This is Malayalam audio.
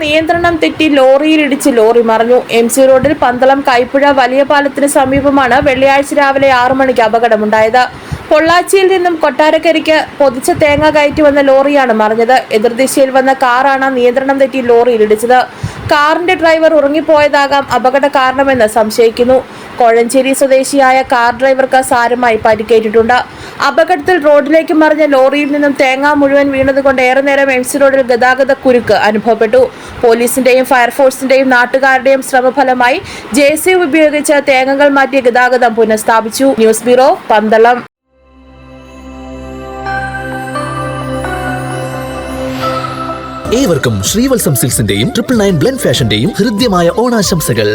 നിയന്ത്രണം തെറ്റി ലോറിയിലിടിച്ച് ലോറി മറിഞ്ഞു. MC റോഡിൽ പന്തളം കൈപ്പുഴ വലിയ പാലത്തിന് സമീപമാണ് വെള്ളിയാഴ്ച രാവിലെ 6 മണിക്ക് അപകടമുണ്ടായത്. പൊള്ളാച്ചിയിൽ നിന്നും കൊട്ടാരക്കരയ്ക്ക് പൊതിച്ച തേങ്ങ കയറ്റി വന്ന ലോറിയാണ് മറിഞ്ഞത്. എതിർദിശയിൽ വന്ന കാറാണ് നിയന്ത്രണം തെറ്റി ലോറിയിലിടിച്ചത്. കാറിന്റെ ഡ്രൈവർ ഉറങ്ങിപ്പോയതാകാം അപകട കാരണമെന്ന് സംശയിക്കുന്നു. കോഴഞ്ചേരി സ്വദേശിയായ കാർ ഡ്രൈവർക്ക് സാരമായി പരിക്കേറ്റിട്ടുണ്ട്. അപകടത്തിൽ റോഡിലേക്ക് മറിഞ്ഞ ലോറിയിൽ നിന്നും തേങ്ങ മുഴുവൻ വീണതുകൊണ്ട് ഏറെ നേരം MC റോഡിൽ ഗതാഗത കുരുക്ക് അനുഭവപ്പെട്ടു. പോലീസിന്റെയും ഫയർഫോഴ്സിന്റെയും നാട്ടുകാരുടെയും ശ്രമഫലമായി JCB ഉപയോഗിച്ച് തേങ്ങകൾ മാറ്റിയ ഗതാഗതം പുനഃസ്ഥാപിച്ചു. News bureau, Pandalam. ഏവർക്കും ശ്രീവത്സം സിൽക്സിന്റെയും 999 ബ്ലെൻഡ് ഫാഷന്റെയും ഹൃദ്യമായ ഓണാശംസകൾ.